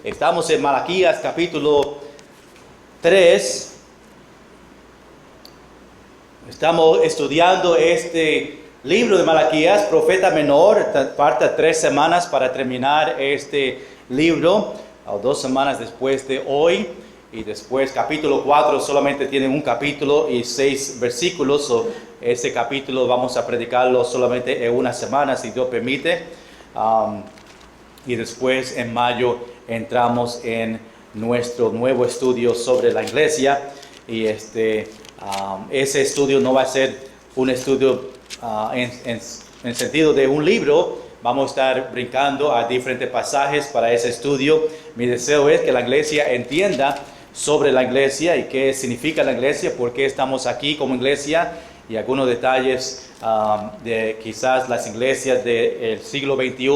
Estamos en Malaquías capítulo 3. Estamos estudiando este libro de Malaquías, profeta menor. Falta 3 semanas para terminar este libro, o 2 semanas después de hoy. Y después capítulo 4 solamente tiene un capítulo y 6 versículos. Ese capítulo vamos a predicarlo solamente en una semana, si Dios permite. Y después en mayo entramos en nuestro nuevo estudio sobre la iglesia. Y ese estudio no va a ser un estudio en sentido de un libro. Vamos a estar brincando a diferentes pasajes para ese estudio. Mi deseo es que la iglesia entienda sobre la iglesia y qué significa la iglesia, por qué estamos aquí como iglesia, y algunos detalles de quizás las iglesias del siglo XXI,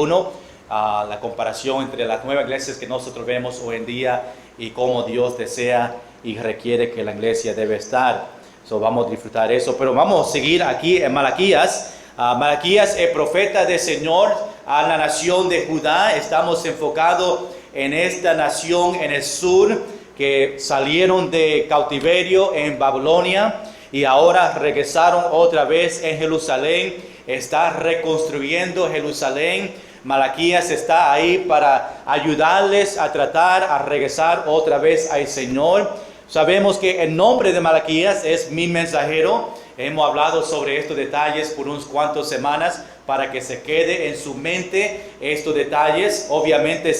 la comparación entre las nuevas iglesias que nosotros vemos hoy en día y cómo Dios desea y requiere que la iglesia debe estar. Vamos a disfrutar eso, pero vamos a seguir aquí en Malaquías. Malaquías, el profeta del Señor a la nación de Judá. Estamos enfocados en esta nación en el sur, que salieron de cautiverio en Babilonia y ahora regresaron otra vez en Jerusalén. Está reconstruyendo Jerusalén. Malaquías está ahí para ayudarles a tratar a regresar otra vez al Señor. Sabemos que el nombre de Malaquías es mi mensajero. Hemos hablado sobre estos detalles por unas cuantas semanas para que se quede en su mente estos detalles. Obviamente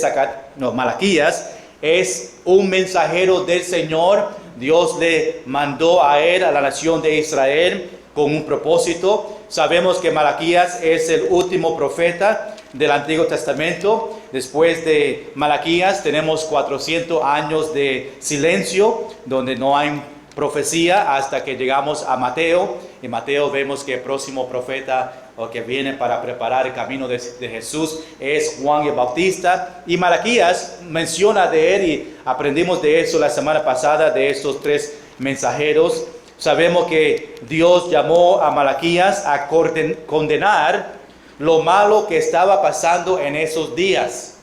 Malaquías es un mensajero del Señor. Dios le mandó a él, a la nación de Israel, con un propósito. Sabemos que Malaquías es el último profeta del Antiguo Testamento. Después de Malaquías tenemos 400 años de silencio, donde no hay profecía, hasta que llegamos a Mateo. En Mateo vemos que el próximo profeta o que viene para preparar el camino de Jesús es Juan el Bautista. Y Malaquías menciona de él, y aprendimos de eso la semana pasada, de estos 3 mensajeros. Sabemos que Dios llamó a Malaquías a condenar lo malo que estaba pasando en esos días.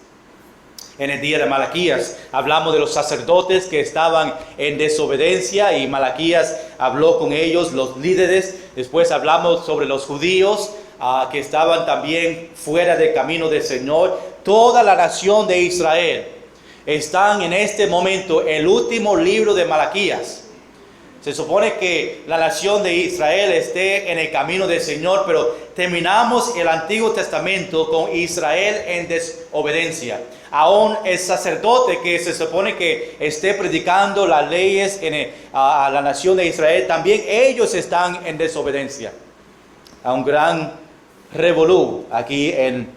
En el día de Malaquías hablamos de los sacerdotes que estaban en desobediencia y Malaquías habló con ellos, los líderes. Después hablamos sobre los judíos que estaban también fuera del camino del Señor. Toda la nación de Israel están en este momento en el último libro de Malaquías. Se supone que la nación de Israel esté en el camino del Señor, pero terminamos el Antiguo Testamento con Israel en desobediencia. Aún el sacerdote que se supone que esté predicando las leyes a la nación de Israel, también ellos están en desobediencia. A un gran revolú aquí en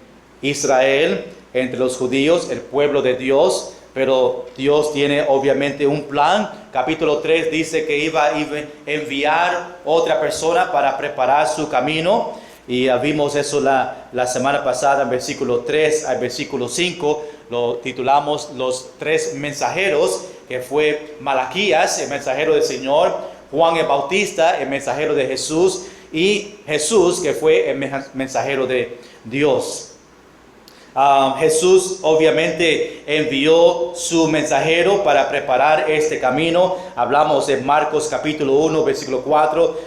Israel, entre los judíos, el pueblo de Dios. Pero Dios tiene obviamente un plan. Capítulo 3 dice que iba a enviar otra persona para preparar su camino. Y vimos eso la semana pasada en versículo 3 al versículo 5. Lo titulamos los 3 mensajeros, que fue Malaquías, el mensajero del Señor, Juan el Bautista, el mensajero de Jesús, y Jesús, que fue el mensajero de Dios. Jesús obviamente envió su mensajero para preparar este camino. Hablamos en Marcos capítulo 1, versículo 4.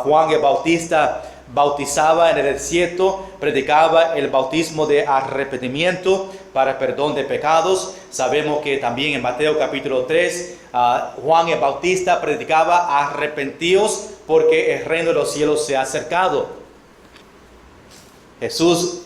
Juan el Bautista bautizaba en el desierto, predicaba el bautismo de arrepentimiento para perdón de pecados. Sabemos que también en Mateo capítulo 3, Juan el Bautista predicaba: arrepentíos porque el reino de los cielos se ha acercado. Jesús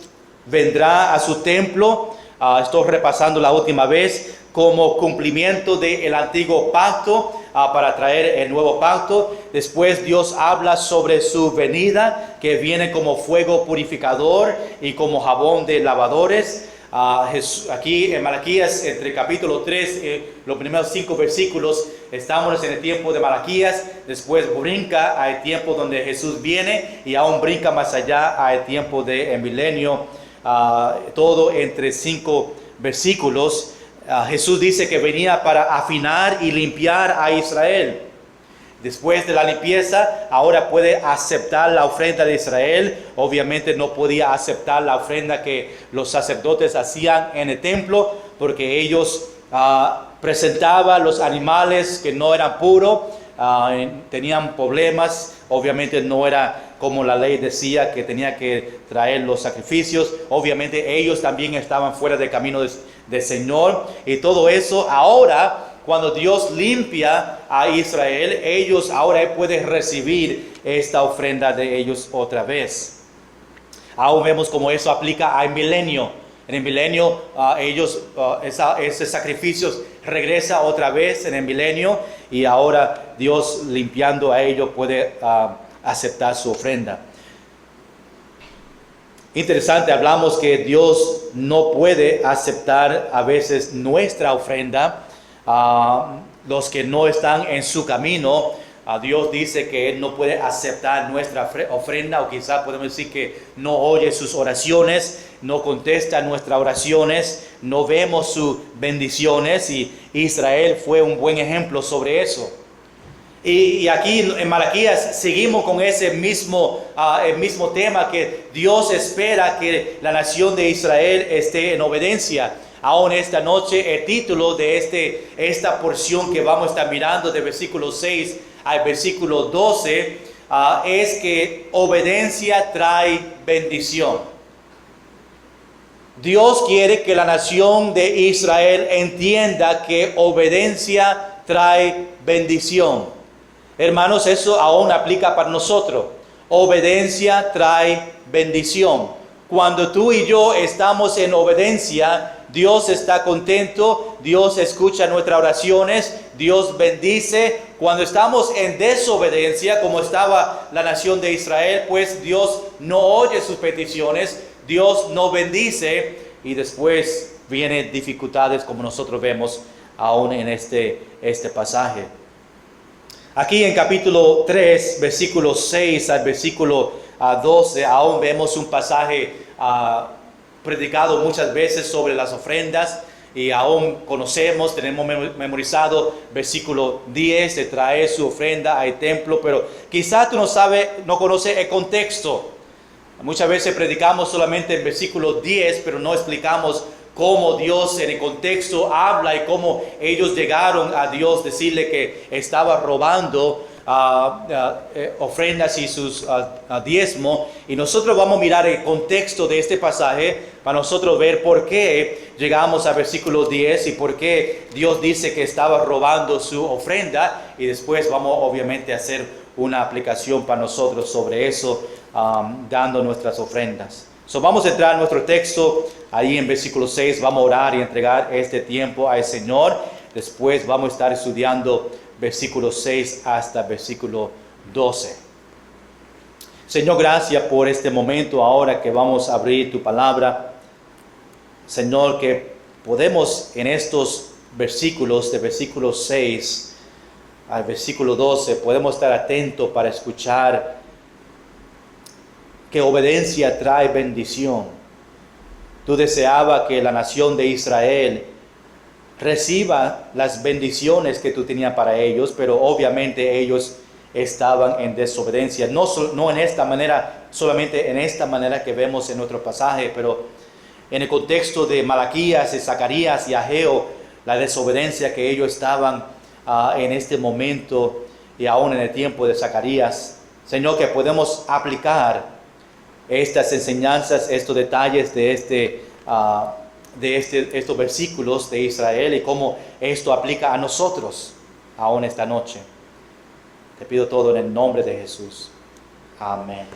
vendrá a su templo, estoy repasando la última vez, como cumplimiento del antiguo pacto, para traer el nuevo pacto. Después Dios habla sobre su venida, que viene como fuego purificador y como jabón de lavadores. Aquí en Malaquías, entre capítulo 3, los primeros 5 versículos, estamos en el tiempo de Malaquías. Después brinca al tiempo donde Jesús viene, y aún brinca más allá al tiempo del milenio. Todo entre 5 versículos. Jesús dice que venía para afinar y limpiar a Israel. Después de la limpieza, ahora puede aceptar la ofrenda de Israel. Obviamente no podía aceptar la ofrenda que los sacerdotes hacían en el templo, porque ellos presentaban los animales que no eran puros, tenían problemas. Obviamente no era como la ley decía que tenía que traer los sacrificios. Obviamente ellos también estaban fuera del camino del Señor, y todo eso ahora, cuando Dios limpia a Israel, ellos ahora pueden recibir esta ofrenda de ellos otra vez. Aún vemos cómo eso aplica al milenio. En el milenio, ese sacrificio regresa otra vez en el milenio, y ahora Dios, limpiando a ellos, puede aceptar su ofrenda. Interesante, hablamos que Dios no puede aceptar a veces nuestra ofrenda. Los que no están en su camino, Dios dice que Él no puede aceptar nuestra ofrenda, o quizás podemos decir que no oye sus oraciones, no contesta nuestras oraciones, no vemos sus bendiciones, y Israel fue un buen ejemplo sobre eso. Y aquí en Malaquías seguimos con ese mismo tema, que Dios espera que la nación de Israel esté en obediencia. Aún esta noche el título de esta porción que vamos a estar mirando, de versículo 6 al versículo 12, es que obediencia trae bendición. Dios quiere que la nación de Israel entienda que obediencia trae bendición. Hermanos, eso aún aplica para nosotros. Obediencia trae bendición. Cuando tú y yo estamos en obediencia, Dios está contento, Dios escucha nuestras oraciones, Dios bendice. Cuando estamos en desobediencia, como estaba la nación de Israel, pues Dios no oye sus peticiones, Dios no bendice, y después vienen dificultades, como nosotros vemos aún en este pasaje. Aquí en capítulo 3, versículo 6 al versículo 12, aún vemos un pasaje predicado muchas veces sobre las ofrendas, y aún tenemos memorizado versículo 10, de traer su ofrenda al templo, pero quizás tú no conoces el contexto. Muchas veces predicamos solamente el versículo 10, pero no explicamos cómo Dios en el contexto habla y cómo ellos llegaron a Dios decirle que estaba robando ofrendas y sus diezmo. Y nosotros vamos a mirar el contexto de este pasaje para nosotros ver por qué llegamos al versículo 10 y por qué Dios dice que estaba robando su ofrenda, y después vamos obviamente a hacer una aplicación para nosotros sobre eso, dando nuestras ofrendas. Vamos a entrar en nuestro texto, ahí en versículo 6, vamos a orar y entregar este tiempo al Señor. Después vamos a estar estudiando versículo 6 hasta versículo 12. Señor, gracias por este momento ahora que vamos a abrir tu palabra. Señor, que podemos en estos versículos, de versículo 6 al versículo 12, podemos estar atentos para escuchar que obediencia trae bendición. Tú deseabas que la nación de Israel reciba las bendiciones que tú tenías para ellos, pero obviamente ellos estaban en desobediencia. No en esta manera, solamente en esta manera que vemos en nuestro pasaje, pero en el contexto de Malaquías, de Zacarías y Ageo, la desobediencia que ellos estaban en este momento, y aún en el tiempo de Zacarías. Señor, que podemos aplicar estas enseñanzas, estos detalles de estos versículos de Israel, y cómo esto aplica a nosotros aún esta noche. Te pido todo en el nombre de Jesús. Amén.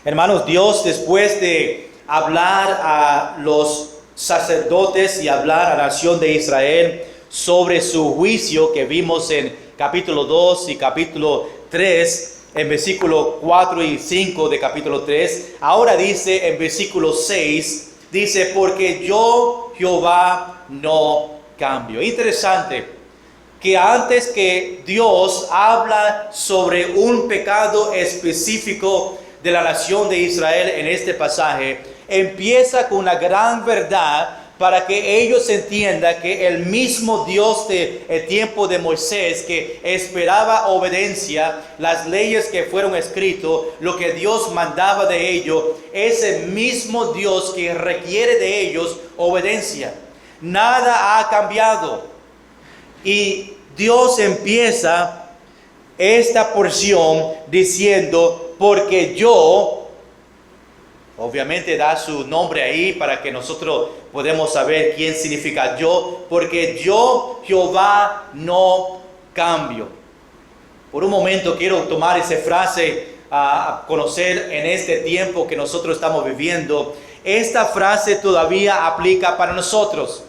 Hermanos, Dios, después de hablar a los sacerdotes y hablar a la nación de Israel sobre su juicio que vimos en capítulo 2 y capítulo 3, en versículo 4 y 5 de capítulo 3, ahora dice en versículo 6, dice, porque yo, Jehová, no cambio. Interesante que antes que Dios habla sobre un pecado específico de la nación de Israel en este pasaje, empieza con una gran verdad para que ellos entiendan que el mismo Dios del tiempo de Moisés, que esperaba obediencia, las leyes que fueron escritas, lo que Dios mandaba de ellos, es el mismo Dios que requiere de ellos obediencia. Nada ha cambiado. Y Dios empieza esta porción diciendo, porque yo, obviamente da su nombre ahí para que nosotros podamos saber quién significa yo, porque yo, Jehová, no cambio. Por un momento quiero tomar esa frase a conocer en este tiempo que nosotros estamos viviendo. Esta frase todavía aplica para nosotros,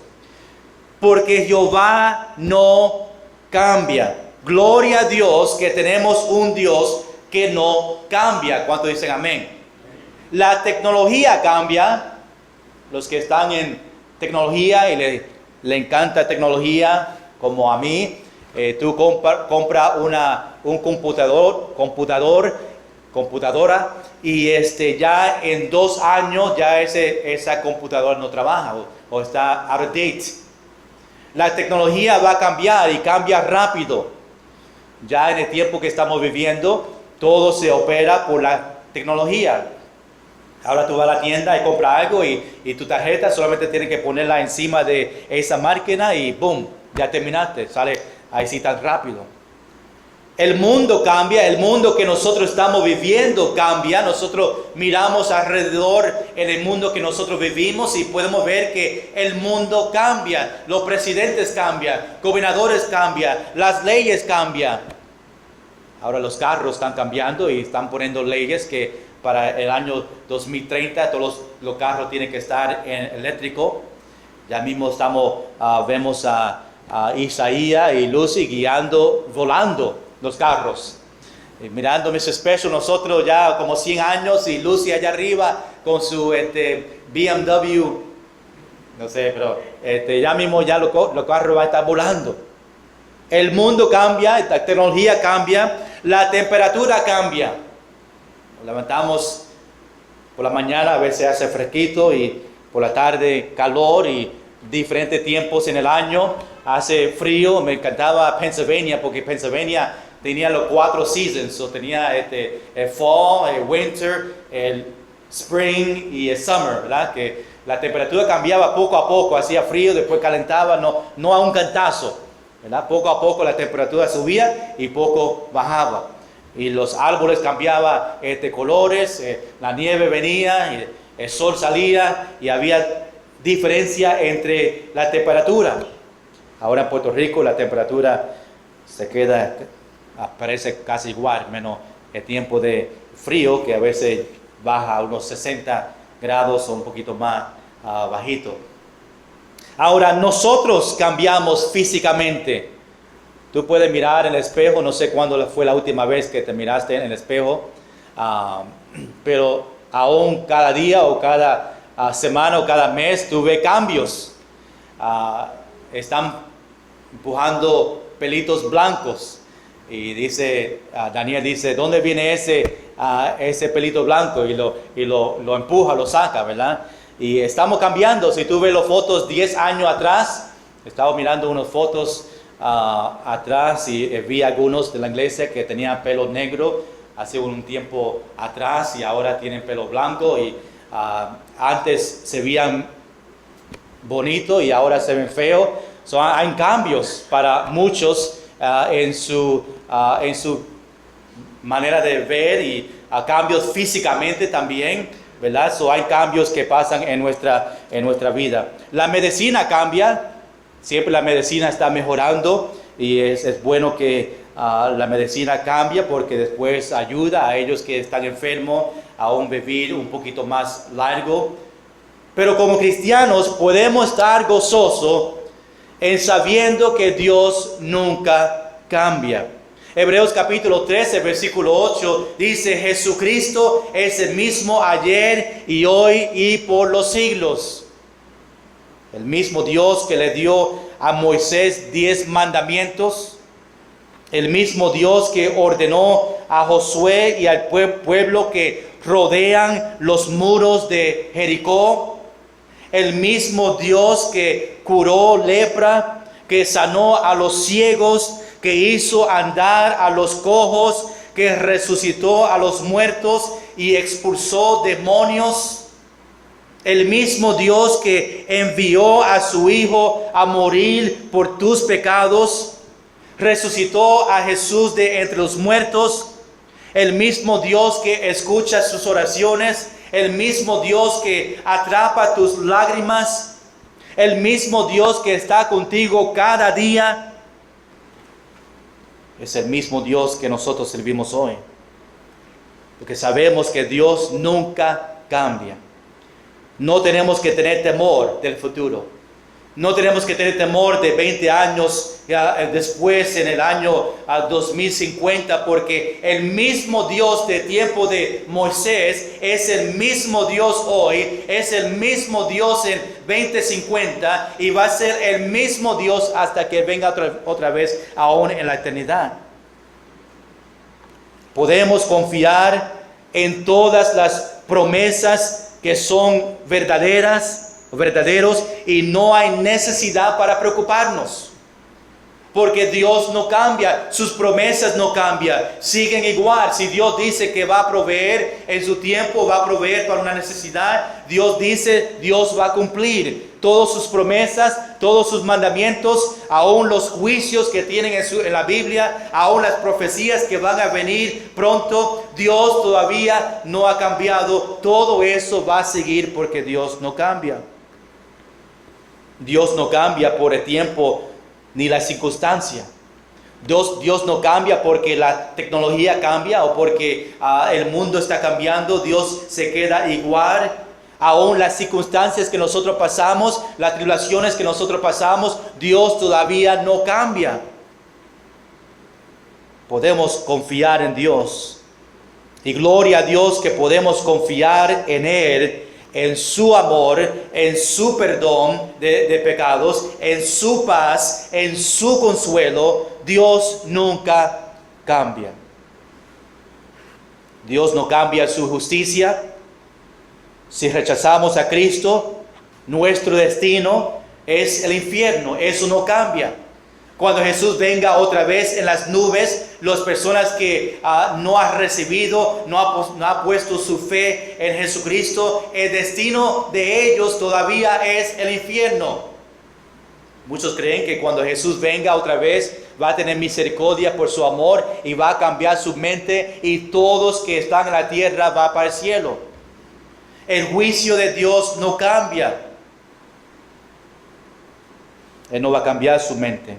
porque Jehová no cambia. Gloria a Dios que tenemos un Dios que no cambia. ¿Cuántos dicen amén? La tecnología cambia. Los que están en tecnología y le encanta tecnología, como a mí, tú compras un computadora y ya en 2 años ya esa computadora no trabaja o está out of date. La tecnología va a cambiar y cambia rápido. Ya en el tiempo que estamos viviendo, todo se opera por la tecnología. Ahora tú vas a la tienda y compras algo y tu tarjeta solamente tienes que ponerla encima de esa máquina y boom, ya terminaste, sale ahí sí tan rápido. El mundo cambia, el mundo que nosotros estamos viviendo cambia. Nosotros miramos alrededor en el mundo que nosotros vivimos y podemos ver que el mundo cambia. Los presidentes cambian, gobernadores cambian, las leyes cambian. Ahora los carros están cambiando y están poniendo leyes que para el año 2030 todos los carros tienen que estar en eléctrico. Ya mismo vemos a Isaías y Lucy volando los carros. Y mirando mis espejos, nosotros ya como 100 años y Lucy allá arriba con su BMW, no sé, pero ya mismo ya los carros van a estar volando. El mundo cambia, la tecnología cambia, la temperatura cambia. Nos levantamos por la mañana, a veces hace fresquito y por la tarde calor y diferentes tiempos en el año. Hace frío, me encantaba Pennsylvania porque Pennsylvania tenía los 4 seasons. Tenía el fall, el winter, el spring y el summer, ¿verdad? Que la temperatura cambiaba poco a poco, hacía frío, después calentaba, no a un cantazo, ¿verdad? Poco a poco la temperatura subía y poco bajaba. Y los árboles cambiaban colores, la nieve venía, y el sol salía y había diferencia entre la temperatura. Ahora en Puerto Rico la temperatura parece casi igual, menos el tiempo de frío que a veces baja a unos 60 grados o un poquito más bajito. Ahora nosotros cambiamos físicamente. Tú puedes mirar en el espejo, no sé cuándo fue la última vez que te miraste en el espejo, pero aún cada día o cada semana o cada mes tú ves cambios. Están empujando pelitos blancos y Daniel dice, ¿dónde viene ese pelito blanco? Y lo empuja, lo saca, ¿verdad? Y estamos cambiando. Si tú ves las fotos 10 años atrás, estaba mirando unas fotos atrás y vi algunos de la iglesia que tenían pelo negro hace un tiempo atrás y ahora tienen pelo blanco y antes se veían bonitos y ahora se ven feos. Hay cambios para muchos en su manera de ver y cambios físicamente también, ¿verdad? Hay cambios que pasan en nuestra vida. La medicina cambia. Siempre la medicina está mejorando y es bueno que la medicina cambie porque después ayuda a ellos que están enfermos a aún vivir un poquito más largo. Pero como cristianos podemos estar gozosos en sabiendo que Dios nunca cambia. Hebreos capítulo 13, versículo 8 dice, Jesucristo es el mismo ayer y hoy y por los siglos. El mismo Dios que le dio a Moisés 10 mandamientos, el mismo Dios que ordenó a Josué y al pueblo que rodean los muros de Jericó, El mismo Dios que curó lepra, que sanó a los ciegos, que hizo andar a los cojos, que resucitó a los muertos y expulsó demonios. El mismo Dios que envió a su Hijo a morir por tus pecados, resucitó a Jesús de entre los muertos. El mismo Dios que escucha sus oraciones, el mismo Dios que atrapa tus lágrimas, el mismo Dios que está contigo cada día, es el mismo Dios que nosotros servimos hoy. Porque sabemos que Dios nunca cambia. No tenemos que tener temor del futuro. No tenemos que tener temor de 20 años después, en el año 2050, porque el mismo Dios de tiempo de Moisés es el mismo Dios hoy, es el mismo Dios en 2050 y va a ser el mismo Dios hasta que venga otra vez, aún en la eternidad. Podemos confiar en todas las promesas que son verdaderos, y no hay necesidad para preocuparnos, porque Dios no cambia, sus promesas no cambian, siguen igual. Si Dios dice que va a proveer en su tiempo, va a proveer para una necesidad, Dios dice, Dios va a cumplir todas sus promesas, todos sus mandamientos, aún los juicios que tienen en la Biblia, aún las profecías que van a venir pronto. Dios todavía no ha cambiado, todo eso va a seguir porque Dios no cambia. Dios no cambia por el tiempo ni la circunstancia. Dios no cambia porque la tecnología cambia o porque el mundo está cambiando. Dios se queda igual. Aún las circunstancias que nosotros pasamos, las tribulaciones que nosotros pasamos, Dios todavía no cambia. Podemos confiar en Dios. Y gloria a Dios que podemos confiar en Él, en su amor, en su perdón de pecados, en su paz, en su consuelo. Dios nunca cambia. Dios no cambia su justicia. Si rechazamos a Cristo, nuestro destino es el infierno. Eso no cambia. Cuando Jesús venga otra vez en las nubes, las personas que no han recibido, no ha puesto su fe en Jesucristo, el destino de ellos todavía es el infierno. Muchos creen que cuando Jesús venga otra vez, va a tener misericordia por su amor y va a cambiar su mente y todos que están en la tierra van para el cielo. El juicio de Dios no cambia. Él no va a cambiar su mente.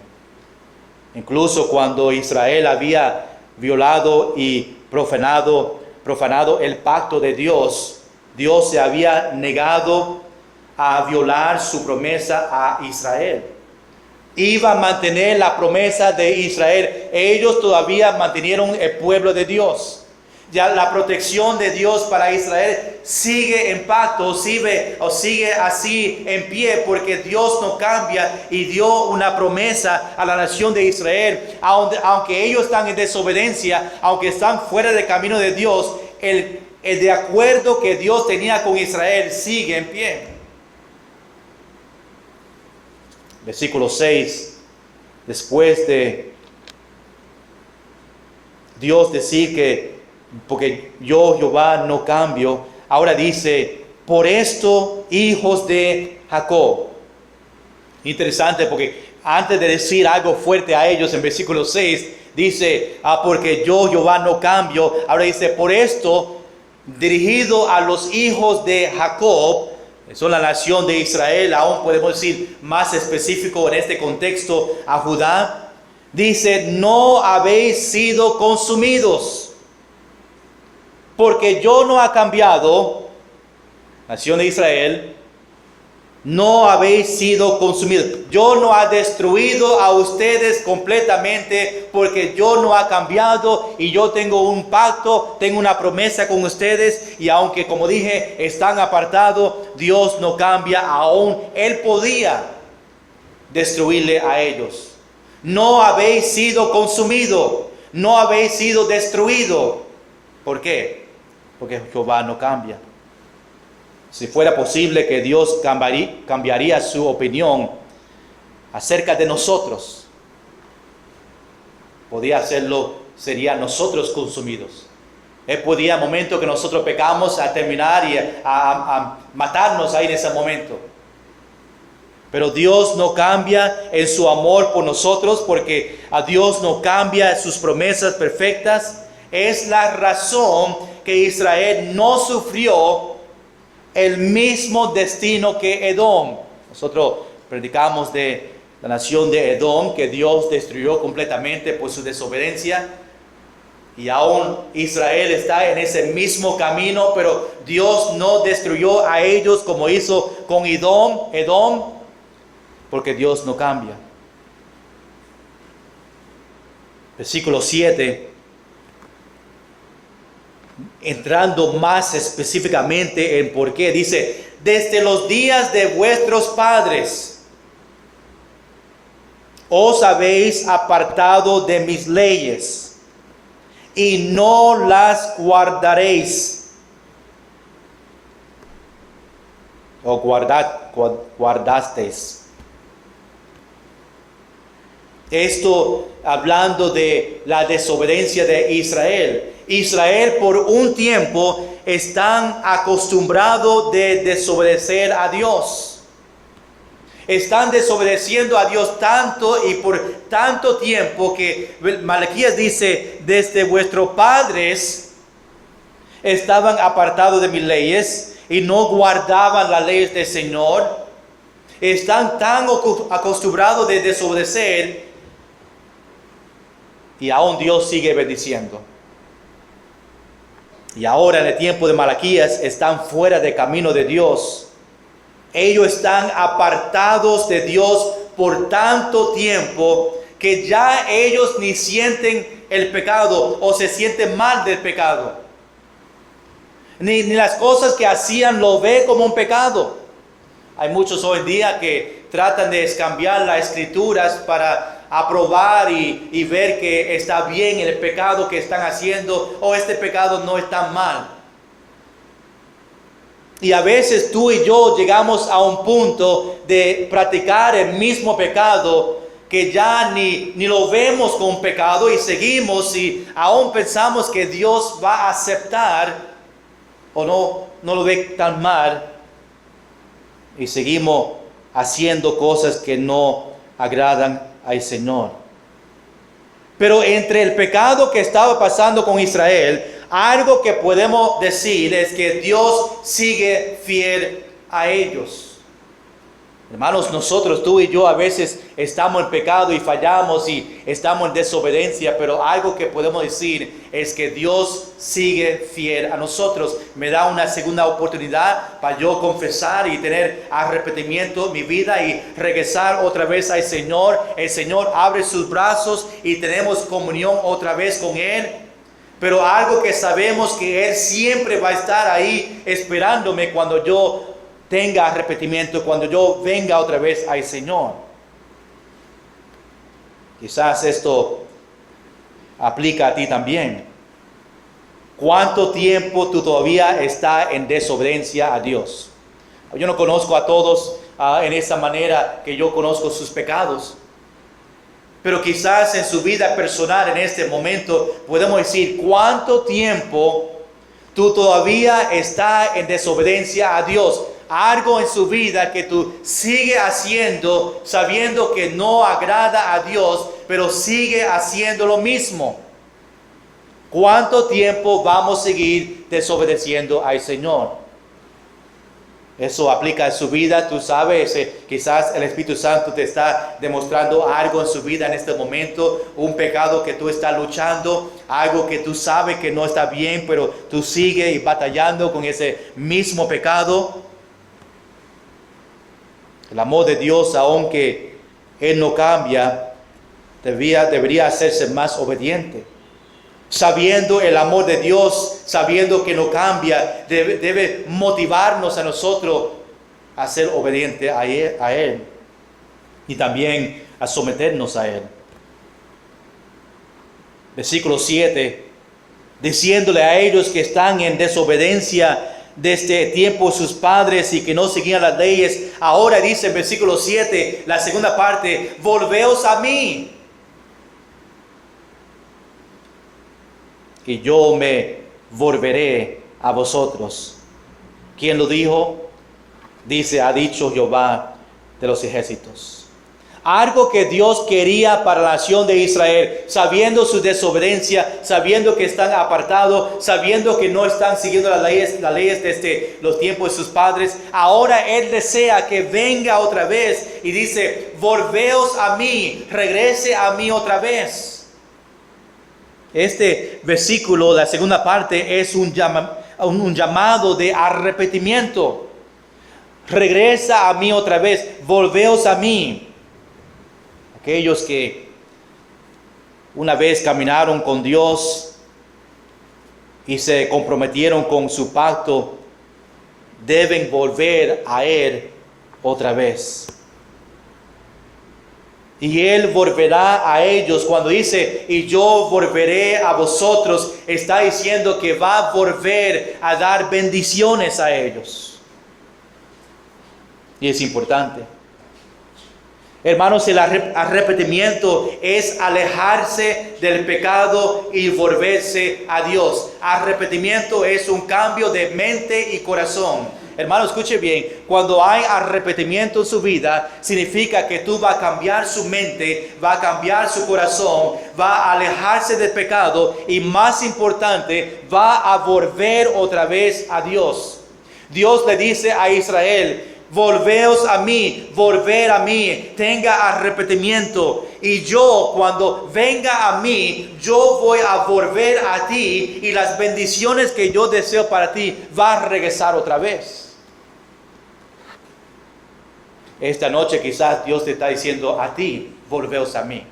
Incluso cuando Israel había violado y profanado el pacto de Dios, Dios se había negado a violar su promesa a Israel. Iba a mantener la promesa de Israel. Ellos todavía mantuvieron el pueblo de Dios. Ya la protección de Dios para Israel sigue en pacto, sigue así en pie, porque Dios no cambia y dio una promesa a la nación de Israel. Aunque ellos están en desobediencia, aunque están fuera del camino de Dios, el de acuerdo que Dios tenía con Israel sigue en pie. Versículo 6. Después de Dios decir que porque yo, Jehová, no cambio, ahora dice, por esto, hijos de Jacob. Interesante, porque antes de decir algo fuerte a ellos, en versículo 6, dice, porque yo, Jehová, no cambio. Ahora dice, por esto, dirigido a los hijos de Jacob, son la nación de Israel, aún podemos decir más específico en este contexto, a Judá, dice, no habéis sido consumidos. Porque yo no ha cambiado, nación de Israel, no habéis sido consumidos. Yo no ha destruido a ustedes completamente, porque yo no ha cambiado y yo tengo un pacto, tengo una promesa con ustedes. Y aunque, como dije, están apartados, Dios no cambia. Aún Él podía destruirle a ellos. No habéis sido consumidos, no habéis sido destruidos. ¿Por qué? Porque Jehová no cambia. si fuera posible que Dios cambiaría su opinión acerca de nosotros, podía hacerlo, serían nosotros consumidos. Él podía, al momento que nosotros pecamos, a terminar y a matarnos ahí en ese momento. Pero Dios no cambia en su amor por nosotros, porque a Dios no cambia sus promesas perfectas. Es la razón que Israel no sufrió el mismo destino que Edom. Nosotros predicamos de la nación de Edom, que Dios destruyó completamente por su desobediencia. Y aún Israel está en ese mismo camino, pero Dios no destruyó a ellos como hizo con Edom, porque Dios no cambia. Versículo 7, entrando más específicamente en por qué, dice: desde los días de vuestros padres os habéis apartado de mis leyes y no las guardaréis. O guardasteis. Esto hablando de la desobediencia de Israel. Israel por un tiempo están acostumbrados de desobedecer a Dios. Están desobedeciendo a Dios tanto y por tanto tiempo que Malaquías dice: desde vuestros padres estaban apartados de mis leyes y no guardaban las leyes del Señor. Están tan acostumbrados de desobedecer y aún Dios sigue bendiciendo. Y ahora en el tiempo de Malaquías están fuera de camino de Dios. Ellos están apartados de Dios por tanto tiempo que ya ellos ni sienten el pecado o se sienten mal del pecado. Ni las cosas que hacían lo ven como un pecado. Hay muchos hoy en día que tratan de cambiar las escrituras para aprobar y ver que está bien el pecado que están haciendo, o este pecado no es tan mal. Y a veces tú y yo llegamos a un punto de practicar el mismo pecado que ya ni lo vemos como pecado y seguimos y aún pensamos que Dios va a aceptar o no lo ve tan mal y seguimos haciendo cosas que no agradan al Señor. Pero entre el pecado que estaba pasando con Israel, algo que podemos decir es que Dios sigue fiel a ellos. Hermanos, nosotros, tú y yo, a veces estamos en pecado y fallamos y estamos en desobediencia, pero algo que podemos decir es que Dios sigue fiel a nosotros. Me da una segunda oportunidad para yo confesar y tener arrepentimiento en mi vida y regresar otra vez al Señor. El Señor abre sus brazos y tenemos comunión otra vez con Él. Pero algo que sabemos que Él siempre va a estar ahí esperándome cuando yo tenga arrepentimiento, cuando yo venga otra vez al Señor. Quizás esto aplica a ti también. ¿Cuánto tiempo tú todavía estás en desobediencia a Dios? Yo no conozco a todos en esa manera que yo conozco sus pecados. Pero quizás en su vida personal en este momento podemos decir: ¿cuánto tiempo tú todavía estás en desobediencia a Dios? Algo en su vida que tú sigues haciendo sabiendo que no agrada a Dios, pero sigue haciendo lo mismo. ¿Cuánto tiempo vamos a seguir desobedeciendo al Señor? Eso aplica en su vida, tú sabes, quizás el Espíritu Santo te está demostrando algo en su vida en este momento, un pecado que tú estás luchando, algo que tú sabes que no está bien, pero tú sigues batallando con ese mismo pecado. El amor de Dios, aunque Él no cambia, debería hacerse más obediente. Sabiendo el amor de Dios, sabiendo que no cambia, debe motivarnos a nosotros a ser obedientes a Él y también a someternos a Él. Versículo 7, diciéndole a ellos que están en desobediencia: desde tiempo sus padres y que no seguían las leyes. Ahora dice en versículo 7, la segunda parte, volveos a mí. Y yo me volveré a vosotros. ¿Quién lo dijo? Dice, ha dicho Jehová de los ejércitos. Algo que Dios quería para la nación de Israel, sabiendo su desobediencia, sabiendo que están apartados, sabiendo que no están siguiendo las leyes desde los tiempos de sus padres. Ahora Él desea que venga otra vez y dice, volveos a mí, regrese a mí otra vez. Este versículo, la segunda parte, es un llamado de arrepentimiento. Regresa a mí otra vez, volveos a mí. Aquellos que una vez caminaron con Dios y se comprometieron con su pacto, deben volver a Él otra vez. Y Él volverá a ellos. Cuando dice, y yo volveré a vosotros, está diciendo que va a volver a dar bendiciones a ellos. Y es importante. Hermanos, el arrepentimiento es alejarse del pecado y volverse a Dios. Arrepentimiento es un cambio de mente y corazón. Hermano, escuche bien, cuando hay arrepentimiento en su vida, significa que tú vas a cambiar su mente, va a cambiar su corazón, va a alejarse del pecado y, más importante, va a volver otra vez a Dios. Dios le dice a Israel, volveos a mí, volver a mí, tenga arrepentimiento. Y yo, cuando venga a mí, yo voy a volver a ti y las bendiciones que yo deseo para ti va a regresar otra vez. Esta noche quizás Dios te está diciendo a ti, volveos a mí.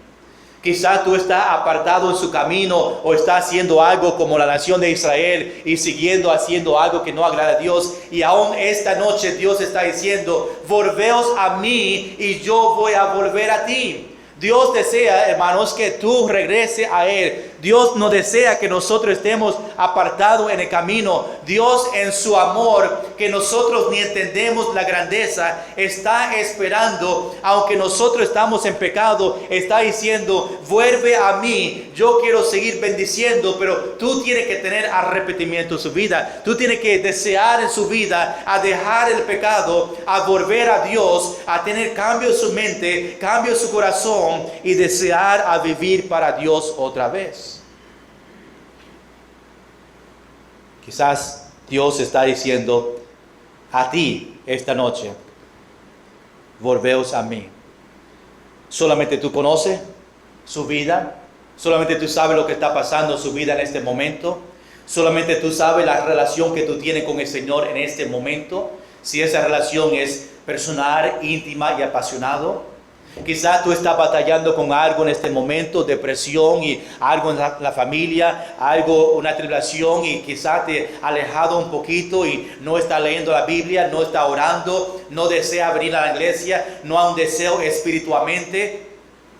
Quizás tú estás apartado en su camino o estás haciendo algo como la nación de Israel y haciendo algo que no agrada a Dios. Y aún esta noche Dios está diciendo, volveos a mí y yo voy a volver a ti. Dios desea, hermanos, que tú regreses a Él. Dios no desea que nosotros estemos apartados en el camino. Dios, en su amor, que nosotros ni entendemos la grandeza, está esperando, aunque nosotros estamos en pecado, está diciendo, vuelve a mí, yo quiero seguir bendiciendo, pero tú tienes que tener arrepentimiento en su vida. Tú tienes que desear en su vida a dejar el pecado, a volver a Dios, a tener cambio en su mente, cambio en su corazón y desear a vivir para Dios otra vez. Quizás Dios está diciendo a ti esta noche, volveos a mí. Solamente tú conoces su vida, solamente tú sabes lo que está pasando en su vida en este momento, solamente tú sabes la relación que tú tienes con el Señor en este momento, si esa relación es personal, íntima y apasionado. Quizás tú estás batallando con algo en este momento, depresión y algo en la familia, una tribulación, y quizás te has alejado un poquito y no estás leyendo la Biblia, no estás orando, no desea venir a la iglesia, no hay un deseo espiritualmente.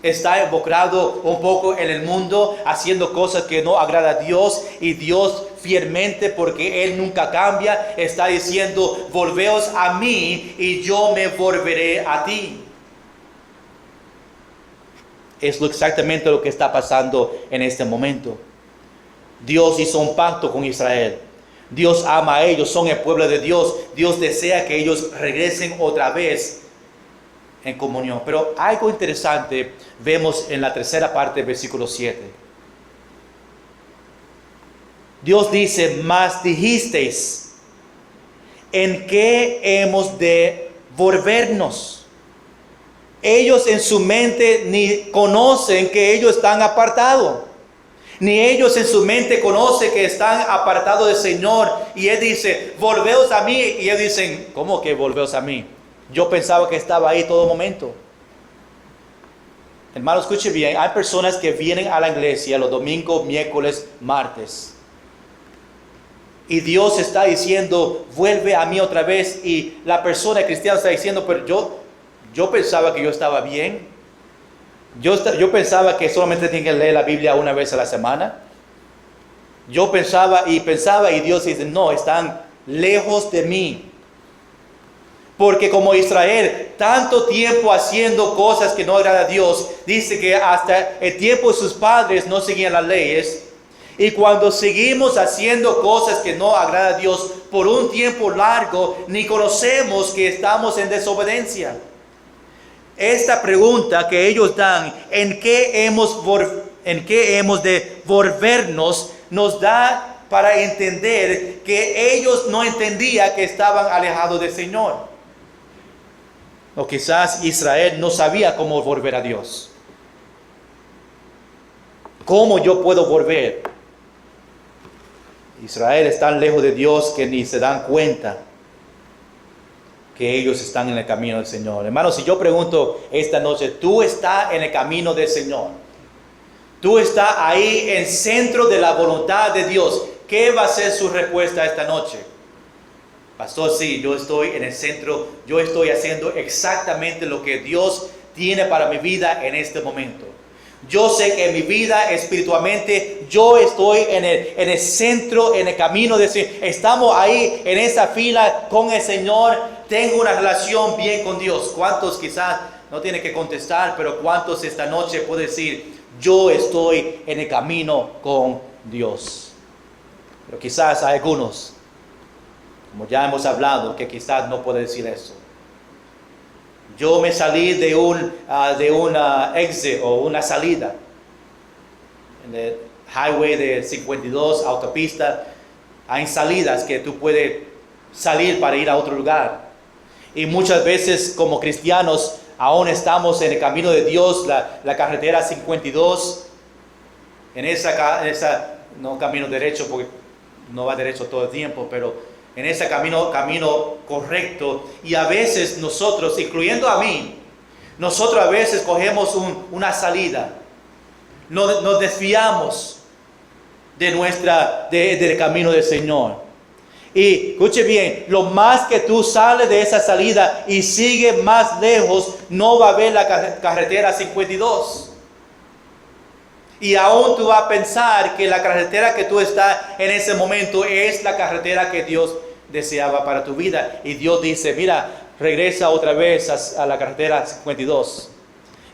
Está involucrado un poco en el mundo, haciendo cosas que no agrada a Dios, y Dios fielmente, porque Él nunca cambia, está diciendo, volveos a mí y yo me volveré a ti. Es exactamente lo que está pasando en este momento. Dios hizo un pacto con Israel. Dios ama a ellos, son el pueblo de Dios. Dios desea que ellos regresen otra vez en comunión. Pero algo interesante vemos en la tercera parte del versículo 7. Dios dice, mas dijisteis, ¿en qué hemos de volvernos? Ellos en su mente ni conocen que ellos están apartados. Ni ellos en su mente conocen que están apartados del Señor. Y Él dice, volveos a mí. Y ellos dicen, ¿cómo que volveos a mí? Yo pensaba que estaba ahí todo momento. Hermano, escuche bien. Hay personas que vienen a la iglesia los domingos, miércoles, martes. Y Dios está diciendo, vuelve a mí otra vez. Y la persona cristiana está diciendo, pero yo pensaba que yo estaba bien. Yo pensaba que solamente tenía que leer la Biblia una vez a la semana. Yo pensaba y Dios dice, no, están lejos de mí. Porque como Israel, tanto tiempo haciendo cosas que no agradan a Dios, dice que hasta el tiempo de sus padres no seguían las leyes. Y cuando seguimos haciendo cosas que no agradan a Dios por un tiempo largo, ni conocemos que estamos en desobediencia. Esta pregunta que ellos dan, ¿en qué hemos de volvernos?, nos da para entender que ellos no entendían que estaban alejados del Señor. O quizás Israel no sabía cómo volver a Dios. ¿Cómo yo puedo volver? Israel es tan lejos de Dios que ni se dan cuenta que ellos están en el camino del Señor. Hermanos, si yo pregunto esta noche, ¿tú estás en el camino del Señor? ¿Tú estás ahí en centro de la voluntad de Dios? ¿Qué va a ser su respuesta esta noche? Pastor, sí, yo estoy en el centro, yo estoy haciendo exactamente lo que Dios tiene para mi vida en este momento. Yo sé que en mi vida espiritualmente yo estoy en el centro, en el camino de Señor. Estamos ahí en esa fila con el Señor. Tengo una relación bien con Dios. ¿Cuántos quizás no tienen que contestar, pero cuántos esta noche pueden decir, yo estoy en el camino con Dios? Pero quizás hay algunos, como ya hemos hablado, que quizás no pueden decir eso. Yo me salí de un exit o una salida en el highway de 52, autopista. Hay salidas que tú puedes salir para ir a otro lugar. Y muchas veces como cristianos aún estamos en el camino de Dios, la carretera 52, en esa no camino derecho porque no va derecho todo el tiempo, pero en ese camino correcto. Y a veces nosotros, incluyendo a mí, nosotros a veces cogemos una salida. Nos desviamos del camino del Señor. Y escuche bien, lo más que tú sales de esa salida y sigues más lejos, no va a ver la carretera 52. Y aún tú vas a pensar que la carretera que tú estás en ese momento es la carretera que Dios deseaba para tu vida. Y Dios dice, mira, regresa otra vez a la carretera 52.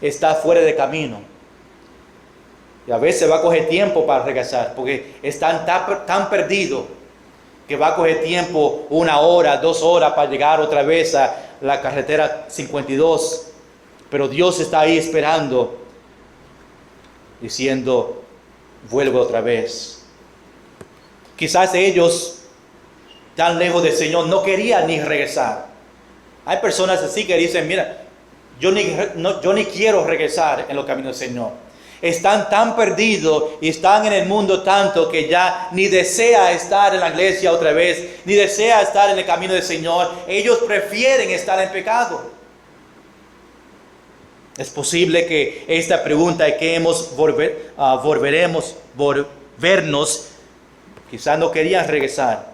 Está fuera de camino. Y a veces va a coger tiempo para regresar, porque están tan perdidos que va a coger tiempo 1 hora, 2 horas para llegar otra vez a la carretera 52. Pero Dios está ahí esperando, diciendo, vuelve otra vez. Quizás ellos, tan lejos del Señor, no querían ni regresar. Hay personas así que dicen, mira, yo ni quiero regresar en los caminos del Señor. Están tan perdidos y están en el mundo tanto que ya ni desea estar en la iglesia otra vez, ni desea estar en el camino del Señor. Ellos prefieren estar en pecado. Es posible que esta pregunta de que volvernos, quizás no querían regresar.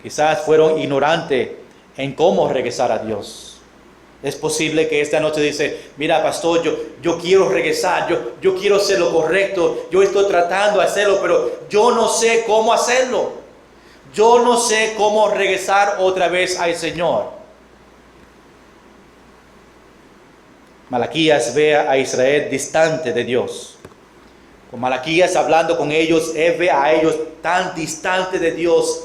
Quizás fueron ignorantes en cómo regresar a Dios. Es posible que esta noche dice, mira pastor, yo quiero regresar, yo quiero hacer lo correcto, yo estoy tratando de hacerlo, pero yo no sé cómo hacerlo. Yo no sé cómo regresar otra vez al Señor. Malaquías ve a Israel distante de Dios. Con Malaquías hablando con ellos, él ve a ellos tan distante de Dios.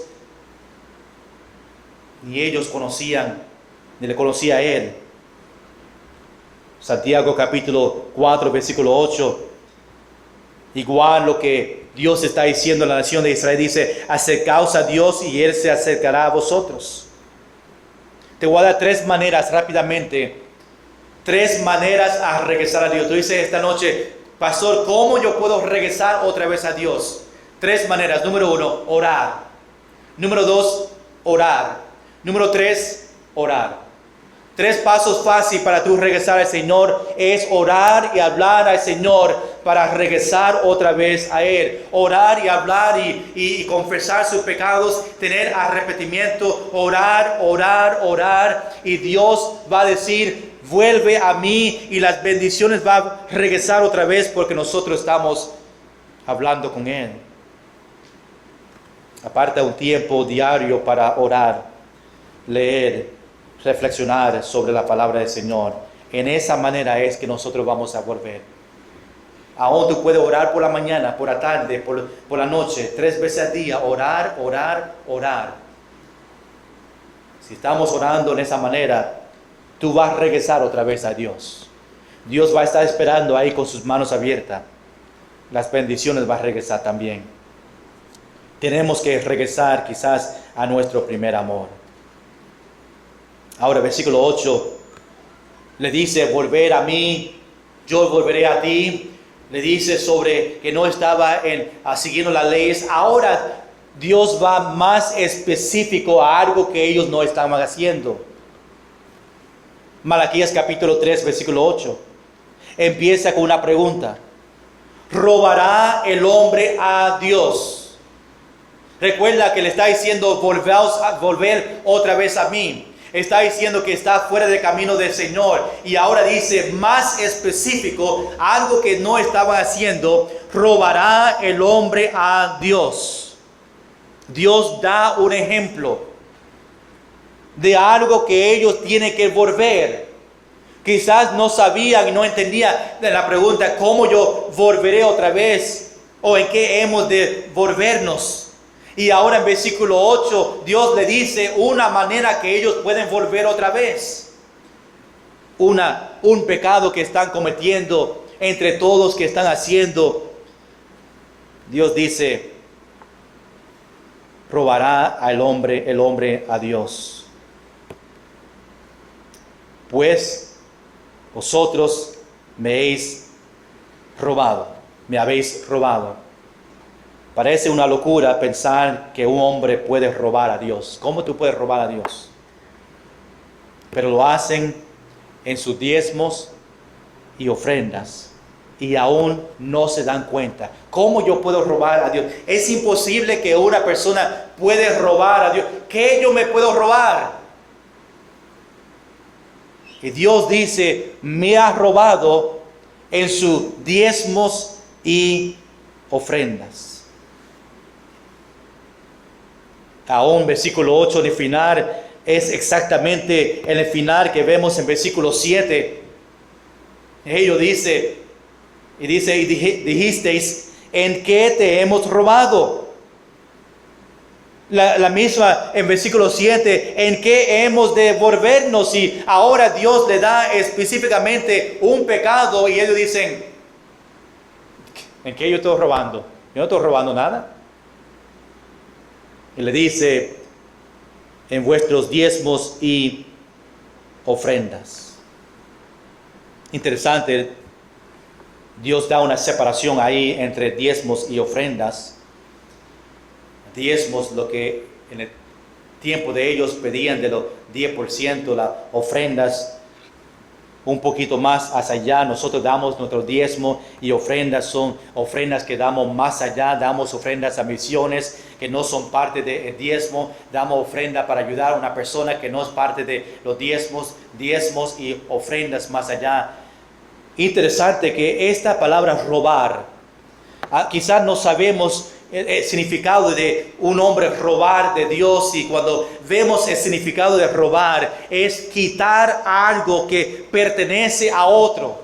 Ni ellos ni le conocía a él. Santiago capítulo 4, versículo 8. Igual lo que Dios está diciendo a la nación de Israel, dice, acercaos a Dios y Él se acercará a vosotros. Te voy a dar 3 maneras rápidamente. 3 maneras a regresar a Dios. Tú dices esta noche, pastor, ¿cómo yo puedo regresar otra vez a Dios? 3 maneras. Número 1, orar. Número 2, orar. Número 3, orar. 3 pasos fáciles para tú regresar al Señor es orar y hablar al Señor para regresar otra vez a Él. Orar y hablar y confesar sus pecados, tener arrepentimiento, orar. Y Dios va a decir, vuelve a mí y las bendiciones van a regresar otra vez porque nosotros estamos hablando con Él. Aparta un tiempo diario para orar, leer, reflexionar sobre la palabra del Señor. En esa manera es que nosotros vamos a volver. Aún tú puedes orar por la mañana, por la tarde, por la noche, 3 veces al día. Orar, orar, orar. Si estamos orando en esa manera, tú vas a regresar otra vez a Dios. Dios va a estar esperando ahí con sus manos abiertas. Las bendiciones van a regresar también. Tenemos que regresar quizás a nuestro primer amor. Ahora, versículo 8, le dice, volver a mí, yo volveré a ti. Le dice sobre que no estaba siguiendo las leyes. Ahora Dios va más específico a algo que ellos no estaban haciendo. Malaquías capítulo 3, versículo 8. Empieza con una pregunta. ¿Robará el hombre a Dios? Recuerda que le está diciendo, volver otra vez a mí. Está diciendo que está fuera del camino del Señor. Y ahora dice más específico, algo que no estaban haciendo. ¿Robará el hombre a Dios? Dios da un ejemplo de algo que ellos tienen que volver. Quizás no sabían y no entendían la pregunta, ¿cómo yo volveré otra vez? ¿O en qué hemos de volvernos? Y ahora en versículo 8, Dios le dice una manera que ellos pueden volver otra vez. Un pecado que están cometiendo entre todos que están haciendo. Dios dice, robará el hombre a Dios. Pues vosotros me habéis robado. Parece una locura pensar que un hombre puede robar a Dios. ¿Cómo tú puedes robar a Dios? Pero lo hacen en sus diezmos y ofrendas. Y aún no se dan cuenta. ¿Cómo yo puedo robar a Dios? Es imposible que una persona puede robar a Dios. ¿Qué yo me puedo robar? Y Dios dice, me ha robado en sus diezmos y ofrendas. Aún versículo 8 en el final es exactamente en el final que vemos en versículo 7. Ellos dice, dijisteis, ¿en qué te hemos robado? La misma en versículo 7, ¿en qué hemos de volvernos? Y ahora Dios le da específicamente un pecado y ellos dicen, ¿en qué yo estoy robando? Yo no estoy robando nada. Y le dice, en vuestros diezmos y ofrendas. Interesante, Dios da una separación ahí entre diezmos y ofrendas. Diezmos, lo que en el tiempo de ellos pedían de los 10%, las ofrendas un poquito más hacia allá. Nosotros damos nuestro diezmo y ofrendas son ofrendas que damos más allá. Damos ofrendas a misiones que no son parte del diezmo. Damos ofrenda para ayudar a una persona que no es parte de los diezmos y ofrendas más allá. Interesante que esta palabra robar, quizás no sabemos el significado de un hombre robar de Dios, y cuando vemos el significado de robar es quitar algo que pertenece a otro.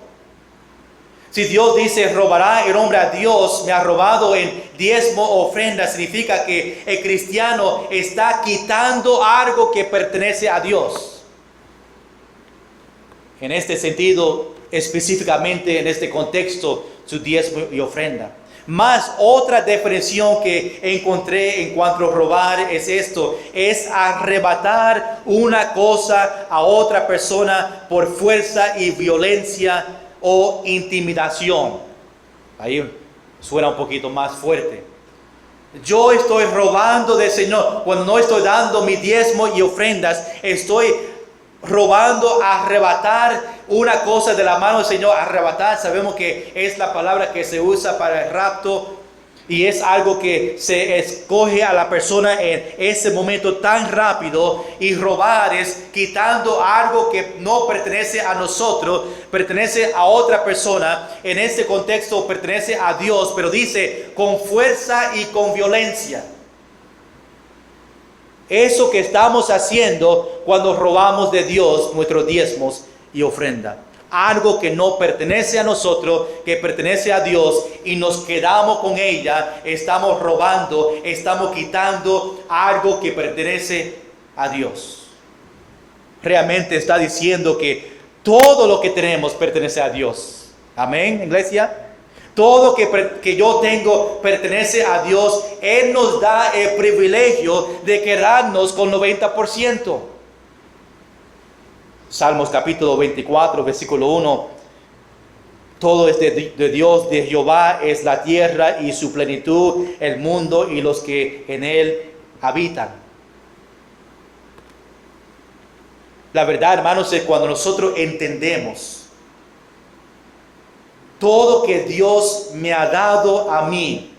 Si Dios dice robará el hombre a Dios, me ha robado en diezmo o ofrenda, significa que el cristiano está quitando algo que pertenece a Dios. En este sentido, específicamente en este contexto, su diezmo y ofrenda. Más otra definición que encontré en cuanto a robar es esto: es arrebatar una cosa a otra persona por fuerza y violencia o intimidación. Ahí suena un poquito más fuerte. Yo estoy robando del Señor. Cuando no estoy dando mi diezmo y ofrendas, estoy robando, arrebatar una cosa de la mano del Señor. Arrebatar, sabemos que es la palabra que se usa para el rapto, y es algo que se escoge a la persona en ese momento tan rápido. Y robar es quitando algo que no pertenece a nosotros, pertenece a otra persona. En este contexto pertenece a Dios, pero dice con fuerza y con violencia. Eso que estamos haciendo cuando robamos de Dios nuestros diezmos y ofrenda. Algo que no pertenece a nosotros, que pertenece a Dios, y nos quedamos con ella, estamos robando, estamos quitando algo que pertenece a Dios. Realmente está diciendo que todo lo que tenemos pertenece a Dios. Amén, iglesia. Todo que yo tengo pertenece a Dios. Él nos da el privilegio de quedarnos con 90%. Salmos capítulo 24, versículo 1. Todo es de Dios, de Jehová es la tierra y su plenitud, el mundo y los que en él habitan. La verdad, hermanos, es cuando nosotros entendemos todo que Dios me ha dado a mí.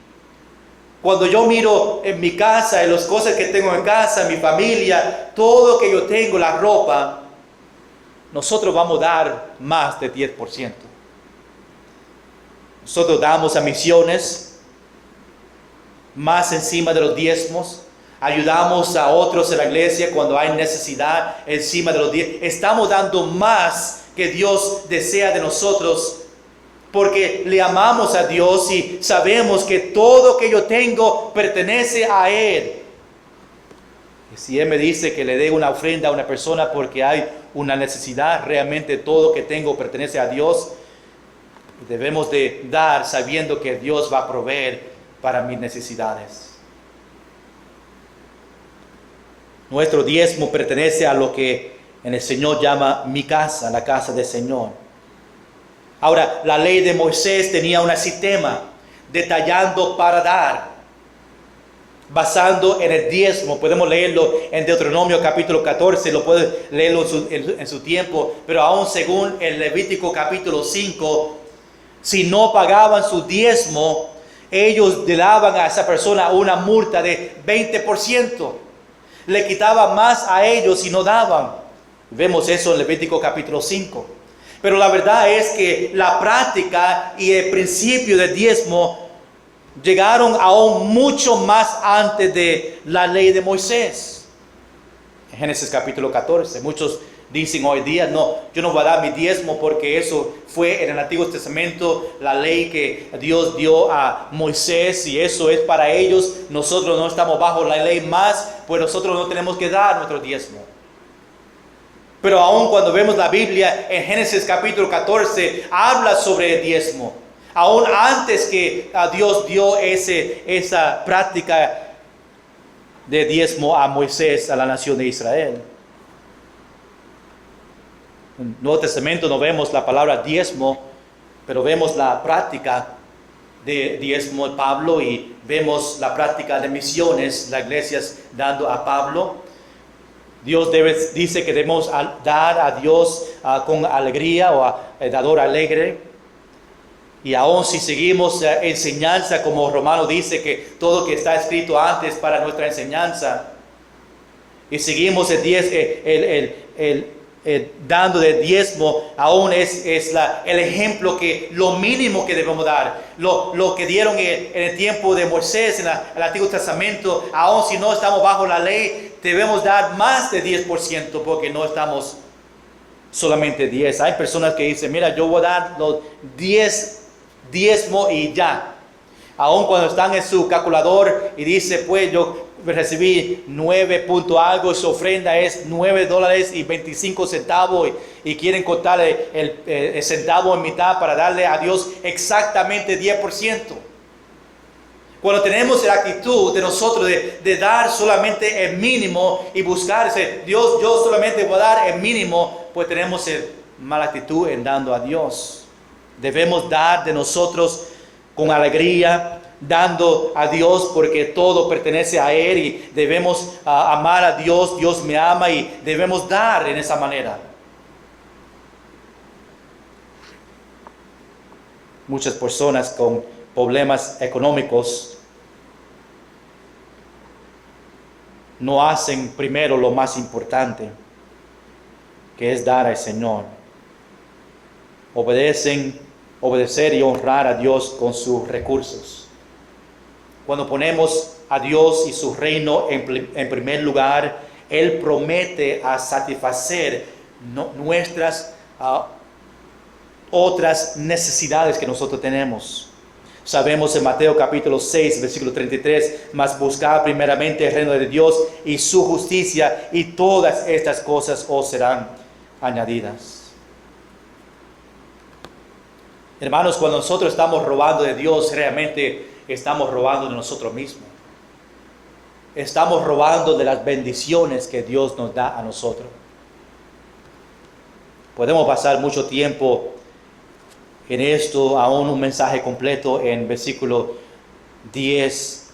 Cuando yo miro en mi casa, en las cosas que tengo en casa, mi familia, todo que yo tengo, la ropa, nosotros vamos a dar más de 10%. Nosotros damos a misiones, más encima de los diezmos. Ayudamos a otros en la iglesia cuando hay necesidad, encima de los diezmos. Estamos dando más que Dios desea de nosotros, porque le amamos a Dios y sabemos que todo que yo tengo pertenece a Él. Y si Él me dice que le dé una ofrenda a una persona porque hay una necesidad, realmente todo que tengo pertenece a Dios. Debemos de dar sabiendo que Dios va a proveer para mis necesidades. Nuestro diezmo pertenece a lo que en el Señor llama mi casa, la casa del Señor. Ahora, la ley de Moisés tenía un sistema detallando para dar, basando en el diezmo. Podemos leerlo en Deuteronomio capítulo 14, lo puede leerlo en su tiempo, pero aún según el Levítico capítulo 5, si no pagaban su diezmo, ellos le daban a esa persona una multa de 20%. Le quitaban más a ellos si no daban. Vemos eso en Levítico capítulo 5. Pero la verdad es que la práctica y el principio del diezmo llegaron aún mucho más antes de la ley de Moisés. En Génesis capítulo 14, muchos dicen hoy día, no, yo no voy a dar mi diezmo porque eso fue en el Antiguo Testamento la ley que Dios dio a Moisés y eso es para ellos. Nosotros no estamos bajo la ley más, pues nosotros no tenemos que dar nuestro diezmo. Pero aún cuando vemos la Biblia en Génesis capítulo 14, habla sobre el diezmo. Aún antes que Dios dio esa práctica de diezmo a Moisés, a la nación de Israel. En el Nuevo Testamento no vemos la palabra diezmo, pero vemos la práctica de diezmo de Pablo y vemos la práctica de misiones, las iglesias dando a Pablo. Dios dice que debemos dar a Dios con alegría o dador alegre. Y aún si seguimos enseñanza, como Romano dice que todo que está escrito antes para nuestra enseñanza, y seguimos dando de diezmo, aún es el ejemplo que lo mínimo que debemos dar. Lo que dieron en el tiempo de Moisés, en el Antiguo Testamento, aún si no estamos bajo la ley, debemos dar más de 10% porque no estamos solamente 10. Hay personas que dicen, mira, yo voy a dar los 10 diezmo y ya. Aún cuando están en su calculador y dice, pues yo recibí 9 punto algo, su ofrenda es $9.25 y quieren contar el centavo en mitad para darle a Dios exactamente 10%. Cuando tenemos la actitud de nosotros de dar solamente el mínimo y buscarse, Dios, yo solamente voy a dar el mínimo, pues tenemos mala actitud en dando a Dios. Debemos dar de nosotros con alegría, dando a Dios porque todo pertenece a Él y debemos amar a Dios. Dios me ama y debemos dar en esa manera. Muchas personas con problemas económicos no hacen primero lo más importante, que es dar al Señor. Obedecer y honrar a Dios con sus recursos. cuando ponemos a Dios y su reino en primer lugar, Él promete a satisfacer nuestras otras necesidades que nosotros tenemos. Sabemos en Mateo capítulo 6, versículo 33, mas buscad primeramente el reino de Dios y su justicia, y todas estas cosas os serán añadidas. Hermanos, cuando nosotros estamos robando de Dios, realmente estamos robando de nosotros mismos. Estamos robando de las bendiciones que Dios nos da a nosotros. Podemos pasar mucho tiempo en esto, aún un mensaje completo en versículo 10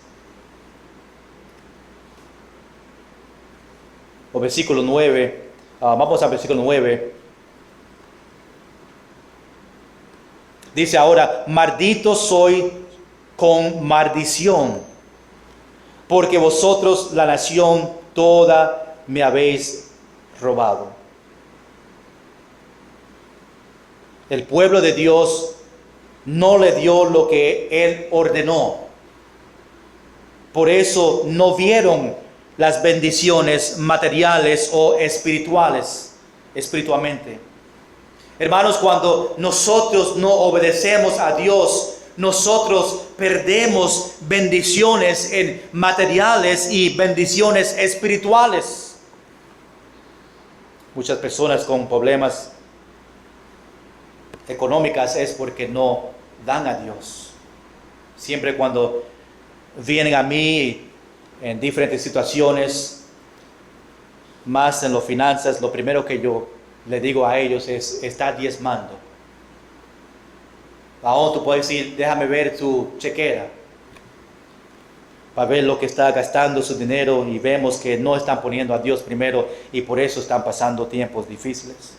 o versículo 9. Vamos al versículo 9. Dice ahora: maldito soy con maldición, porque vosotros, la nación toda, me habéis robado. El pueblo de Dios no le dio lo que Él ordenó. Por eso no vieron las bendiciones materiales o espiritualmente. Hermanos, cuando nosotros no obedecemos a Dios, nosotros perdemos bendiciones materiales y bendiciones espirituales. Muchas personas con problemas económicas es porque no dan a Dios. Siempre cuando vienen a mí en diferentes situaciones, más en las finanzas, lo primero que yo le digo a ellos es: está diezmando. Aún tú puedes decir: déjame ver tu chequera, para ver lo que está gastando su dinero, y vemos que no están poniendo a Dios primero, y por eso están pasando tiempos difíciles.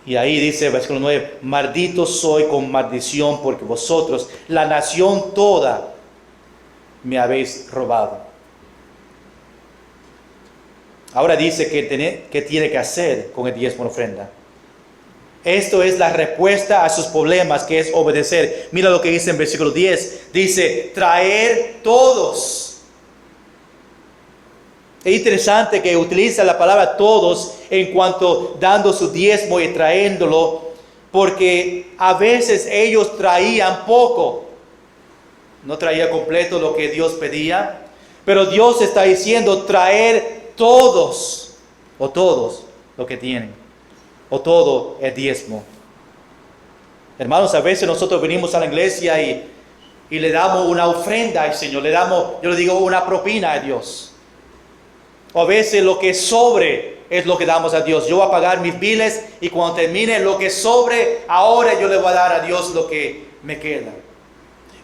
Y ahí dice, versículo 9: maldito soy con maldición, porque vosotros, la nación toda, me habéis robado. Ahora dice que tiene que hacer con el diezmo y ofrenda. Esto es la respuesta a sus problemas, que es obedecer. Mira lo que dice en versículo 10. Dice: traer todos. Es interesante que utiliza la palabra todos en cuanto dando su diezmo y trayéndolo, porque a veces ellos traían poco, no traía completo lo que Dios pedía, pero Dios está diciendo traer todos, o todos lo que tienen, o todo el diezmo. Hermanos, a veces nosotros venimos a la iglesia y le damos una ofrenda al Señor, yo le digo, una propina a Dios. O a veces lo que sobre es lo que damos a Dios. Yo voy a pagar mis biles, y cuando termine lo que sobre, ahora yo le voy a dar a Dios lo que me queda.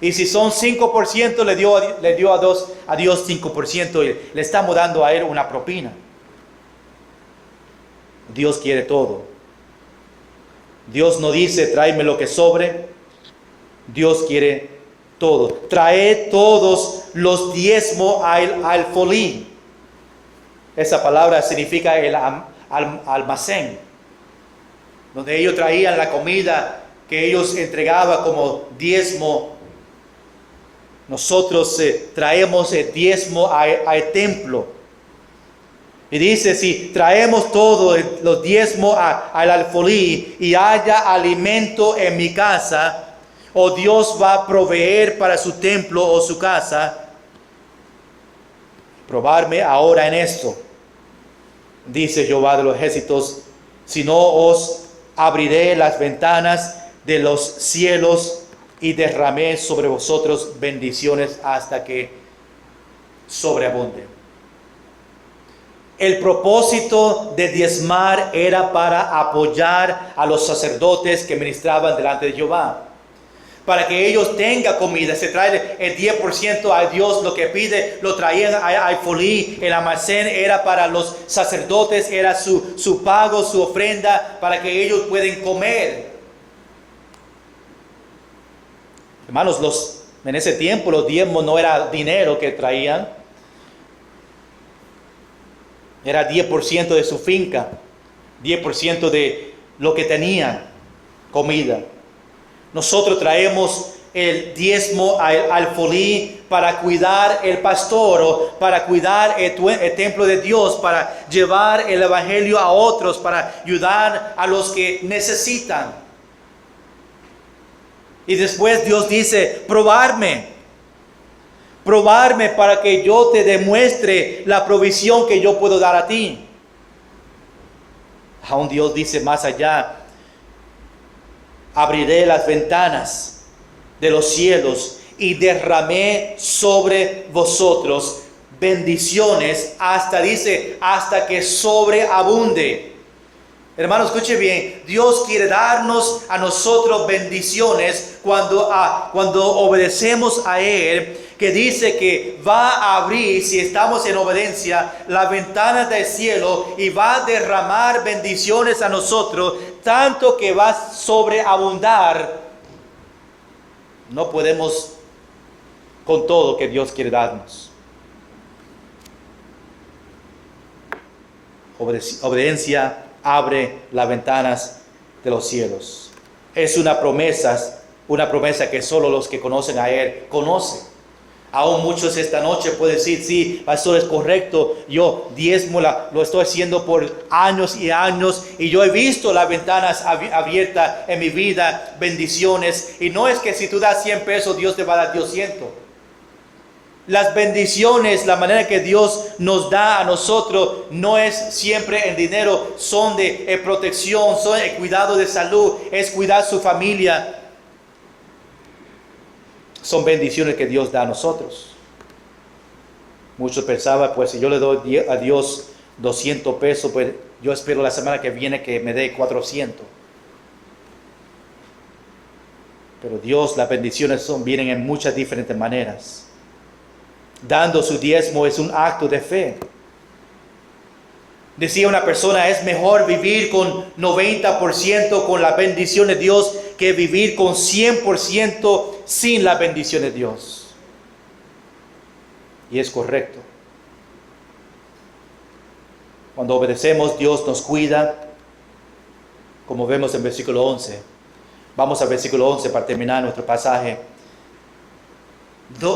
Y si son 5%, le dio a Dios 5%, y le estamos dando a Él una propina. Dios quiere todo. Dios no dice: tráeme lo que sobre. Dios quiere todo. Trae todos los diezmos al alfolí. Esa palabra significa el almacén, donde ellos traían la comida que ellos entregaban como diezmo. Nosotros traemos el diezmo al templo. Y dice: si traemos todos los diezmos al alfolí y haya alimento en mi casa, o Dios va a proveer para su templo o su casa. Probarme ahora en esto, dice Jehová de los ejércitos, si no os abriré las ventanas de los cielos y derramé sobre vosotros bendiciones hasta que sobreabunde. El propósito de diezmar era para apoyar a los sacerdotes que ministraban delante de Jehová, para que ellos tengan comida. Se trae el 10% a Dios, lo que pide lo traían al folí. El almacén era para los sacerdotes, era su pago, su ofrenda, para que ellos puedan comer. Hermanos, en ese tiempo los diezmos no era dinero que traían, era 10% de su finca, 10% de lo que tenían, comida. Nosotros traemos el diezmo, alfolí, para cuidar el pastor o para cuidar el templo de Dios, para llevar el evangelio a otros, para ayudar a los que necesitan. Y después Dios dice, probarme para que yo te demuestre la provisión que yo puedo dar a ti. Aún Dios dice más allá, abriré las ventanas de los cielos y derramé sobre vosotros bendiciones hasta que sobreabunde. Hermano, escuche bien, Dios quiere darnos a nosotros bendiciones cuando obedecemos a Él, que dice que va a abrir, si estamos en obediencia, la ventana del cielo y va a derramar bendiciones a nosotros, tanto que va a sobreabundar. No podemos con todo que Dios quiere darnos. Obediencia abre las ventanas de los cielos. Es una promesa que solo los que conocen a Él conocen. Aún muchos esta noche pueden decir, sí, pastor, es correcto, yo diezmo lo estoy haciendo por años y años y yo he visto las ventanas abiertas en mi vida, bendiciones. Y no es que si tú das 100 pesos, Dios te va a dar 200. Las bendiciones, la manera que Dios nos da a nosotros, no es siempre en dinero, son de protección, son de cuidado de salud, es cuidar su familia. Son bendiciones que Dios da a nosotros. Muchos pensaban, pues si yo le doy a Dios 200 pesos, pues yo espero la semana que viene que me dé 400. Pero Dios, las bendiciones vienen en muchas diferentes maneras. Dando su diezmo es un acto de fe. Decía una persona, es mejor vivir con 90% con la bendición de Dios que vivir con 100% sin la bendición de Dios. Y es correcto. Cuando obedecemos, Dios nos cuida, como vemos en versículo 11. Vamos al versículo 11 para terminar nuestro pasaje.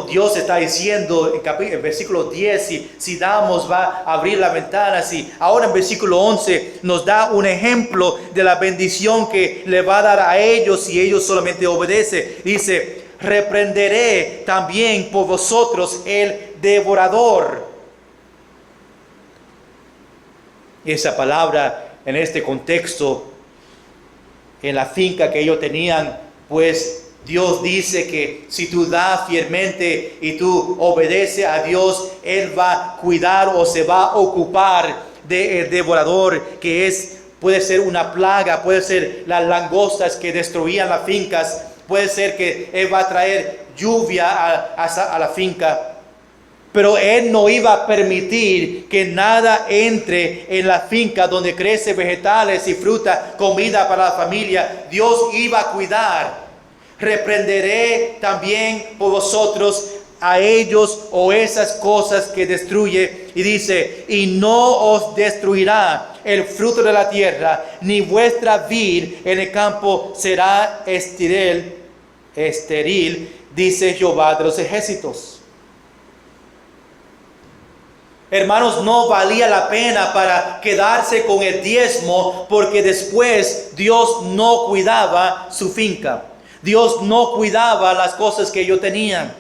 Dios está diciendo en versículo 10, si damos va a abrir la ventana. Ahora en versículo 11 nos da un ejemplo de la bendición que le va a dar a ellos si ellos solamente obedecen. Dice, reprenderé también por vosotros el devorador. Esa palabra en este contexto, en la finca que ellos tenían, pues Dios dice que si tú das fielmente y tú obedeces a Dios, Él va a cuidar o se va a ocupar del devorador, que puede ser una plaga, puede ser las langostas que destruían las fincas, puede ser que Él va a traer lluvia a la finca. Pero Él no iba a permitir que nada entre en la finca donde crecen vegetales y fruta, comida para la familia. Dios iba a cuidar. Reprenderé también por vosotros a ellos o esas cosas que destruye. Y dice, y no os destruirá el fruto de la tierra, ni vuestra vid en el campo será estéril, dice Jehová de los ejércitos. Hermanos, no valía la pena para quedarse con el diezmo, porque después Dios no cuidaba su finca. Dios no cuidaba las cosas que ellos tenían.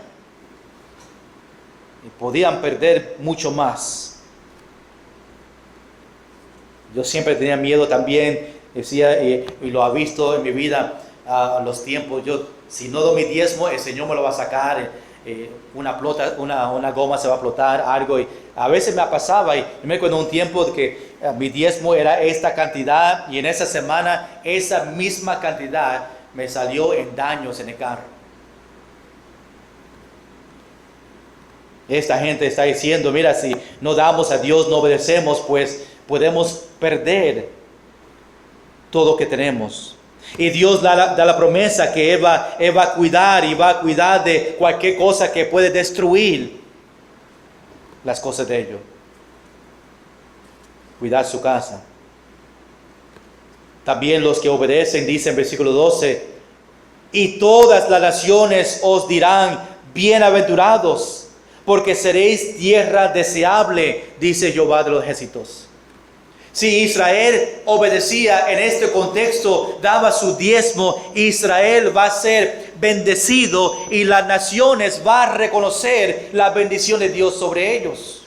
Y podían perder mucho más. Yo siempre tenía miedo también, decía, y lo ha visto en mi vida, a los tiempos. Si no doy mi diezmo, el Señor me lo va a sacar. Una goma se va a explotar, algo. Y a veces me pasaba, y me acuerdo un tiempo que mi diezmo era esta cantidad, y en esa semana esa misma cantidad me salió en daños en el carro. Esta gente está diciendo, mira, si no damos a Dios, no obedecemos, pues podemos perder todo lo que tenemos. Y Dios da la promesa que Él va a cuidar, y va a cuidar de cualquier cosa que puede destruir las cosas de ellos. Cuidar su casa. También los que obedecen, dice en versículo 12, Y todas las naciones os dirán, bienaventurados, porque seréis tierra deseable, dice Jehová de los ejércitos. Si Israel obedecía en este contexto, daba su diezmo, Israel va a ser bendecido y las naciones van a reconocer la bendición de Dios sobre ellos.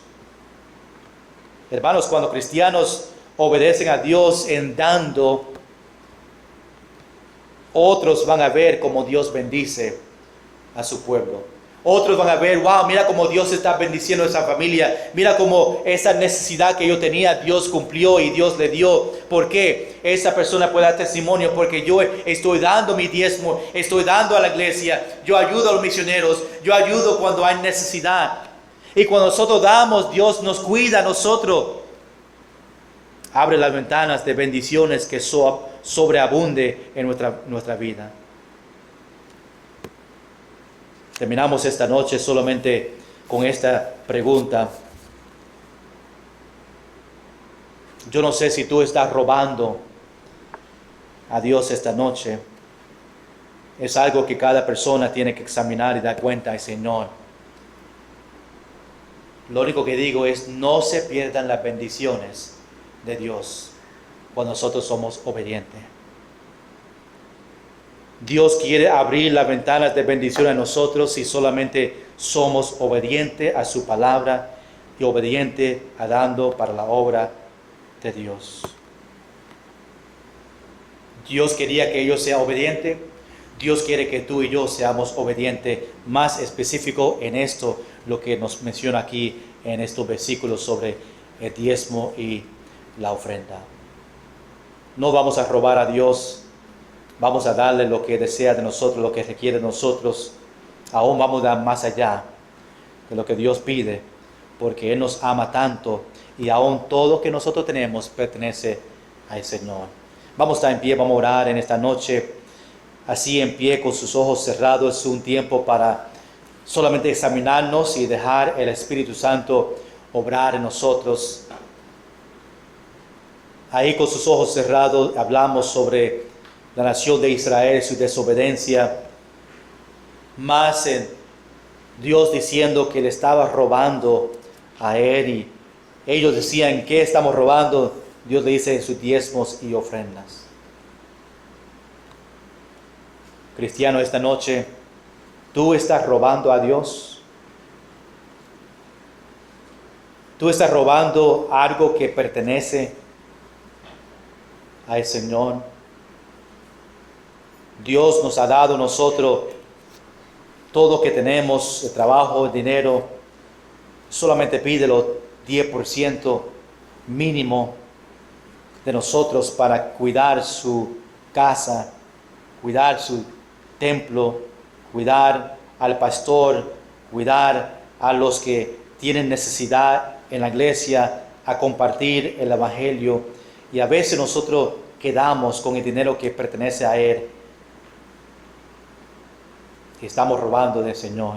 Hermanos, cuando cristianos obedecen a Dios en dando, otros van a ver cómo Dios bendice a su pueblo. Otros van a ver, wow, mira cómo Dios está bendiciendo a esa familia. Mira cómo esa necesidad que yo tenía, Dios cumplió y Dios le dio. ¿Por qué? Esa persona puede dar testimonio porque yo estoy dando mi diezmo, estoy dando a la iglesia, yo ayudo a los misioneros, yo ayudo cuando hay necesidad. Y cuando nosotros damos, Dios nos cuida a nosotros. Abre las ventanas de bendiciones que sobreabunde en nuestra vida. Terminamos esta noche solamente con esta pregunta. Yo no sé si tú estás robando a Dios esta noche. Es algo que cada persona tiene que examinar y dar cuenta al Señor. Lo único que digo es, no se pierdan las bendiciones de Dios cuando nosotros somos obedientes. Dios quiere abrir las ventanas de bendición a nosotros si solamente somos obedientes a su palabra y obedientes a dando para la obra de Dios. Dios quería que ellos sean obedientes. Dios quiere que tú y yo seamos obedientes. Más específico en esto, lo que nos menciona aquí en estos versículos sobre el diezmo y la ofrenda. No vamos a robar a Dios. Vamos a darle lo que desea de nosotros, lo que requiere de nosotros. Aún vamos a dar más allá de lo que Dios pide, porque Él nos ama tanto y aún todo lo que nosotros tenemos pertenece al Señor. Vamos a estar en pie, vamos a orar en esta noche, así en pie con sus ojos cerrados. Es un tiempo para solamente examinarnos y dejar el Espíritu Santo obrar en nosotros. Ahí con sus ojos cerrados hablamos sobre la nación de Israel, su desobediencia, más en Dios diciendo que le estaba robando a él, y ellos decían, ¿qué estamos robando? Dios le dice sus diezmos y ofrendas. Cristiano, esta noche, ¿tú estás robando a Dios? ¿Tú estás robando algo que pertenece al Señor? Dios nos ha dado a nosotros todo lo que tenemos, el trabajo, el dinero. Solamente pídelo 10% mínimo de nosotros para cuidar su casa, cuidar su templo, cuidar al pastor, cuidar a los que tienen necesidad en la iglesia, a compartir el evangelio. Y a veces nosotros quedamos con el dinero que pertenece a Él, que estamos robando del Señor.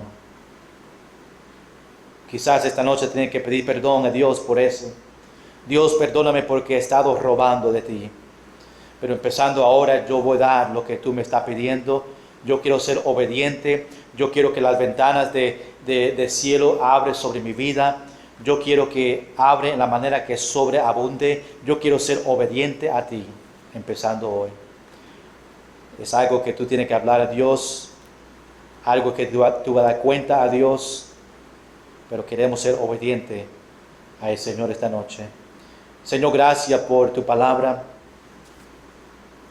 Quizás esta noche tienen que pedir perdón a Dios por eso. Dios, perdóname porque he estado robando de ti. Pero empezando ahora, yo voy a dar lo que tú me estás pidiendo. Yo quiero ser obediente. Yo quiero que las ventanas del cielo abren sobre mi vida. Yo quiero que abren en la manera que sobreabunde. Yo quiero ser obediente a ti, empezando hoy. Es algo que tú tienes que hablar a Dios. Algo que tú vas a dar cuenta a Dios, pero queremos ser obedientes al Señor esta noche. Señor, gracias por tu palabra.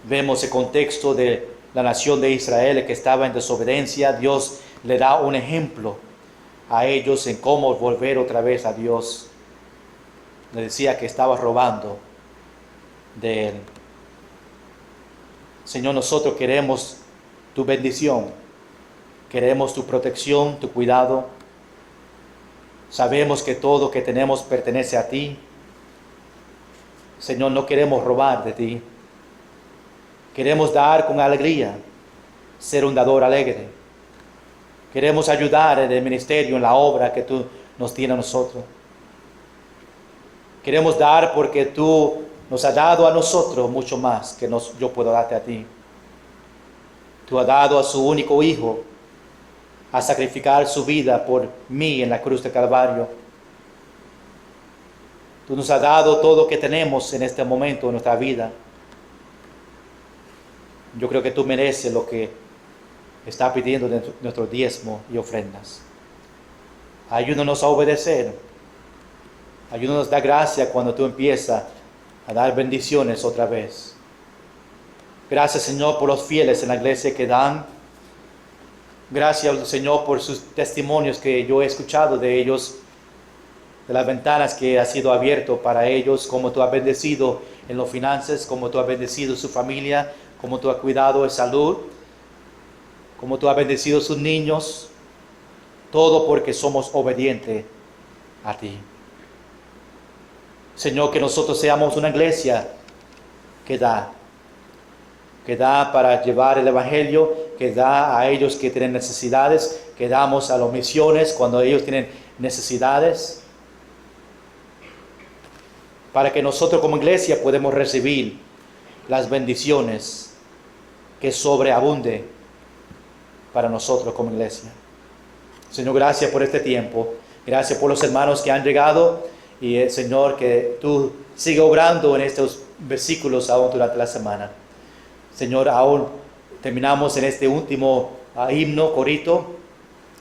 Vemos el contexto de la nación de Israel que estaba en desobediencia. Dios le da un ejemplo a ellos en cómo volver otra vez a Dios. Le decía que estaba robando de Él. Señor, nosotros queremos tu bendición. Queremos tu protección, tu cuidado. Sabemos que todo que tenemos pertenece a ti. Señor, no queremos robar de ti. Queremos dar con alegría, ser un dador alegre. Queremos ayudar en el ministerio, en la obra que tú nos tienes a nosotros. Queremos dar porque tú nos has dado a nosotros mucho más que yo puedo darte a ti. Tú has dado a su único Hijo a sacrificar su vida por mí en la cruz de Calvario. Tú nos has dado todo lo que tenemos en este momento de nuestra vida. Yo creo que tú mereces lo que está pidiendo de nuestro diezmo y ofrendas. Ayúdanos a obedecer. Ayúdanos a dar gracia cuando tú empiezas a dar bendiciones otra vez. Gracias, Señor, por los fieles en la iglesia que dan. Gracias, Señor, por sus testimonios que yo he escuchado de ellos, de las ventanas que ha sido abierto para ellos, cómo tú has bendecido en las finanzas, cómo tú has bendecido su familia, cómo tú has cuidado de salud, cómo tú has bendecido sus niños, todo porque somos obedientes a ti. Señor, que nosotros seamos una iglesia que da para llevar el Evangelio, que da a ellos que tienen necesidades, que damos a las misiones cuando ellos tienen necesidades, para que nosotros como iglesia podamos recibir las bendiciones que sobreabunde para nosotros como iglesia. Señor, gracias por este tiempo, gracias por los hermanos que han llegado y Señor, que tú sigas obrando en estos versículos aún durante la semana. Señor, aún terminamos en este último himno, corito.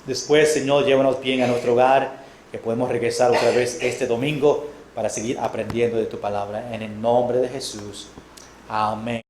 Después, Señor, llévanos bien a nuestro hogar, que podemos regresar otra vez este domingo para seguir aprendiendo de tu palabra. En el nombre de Jesús. Amén.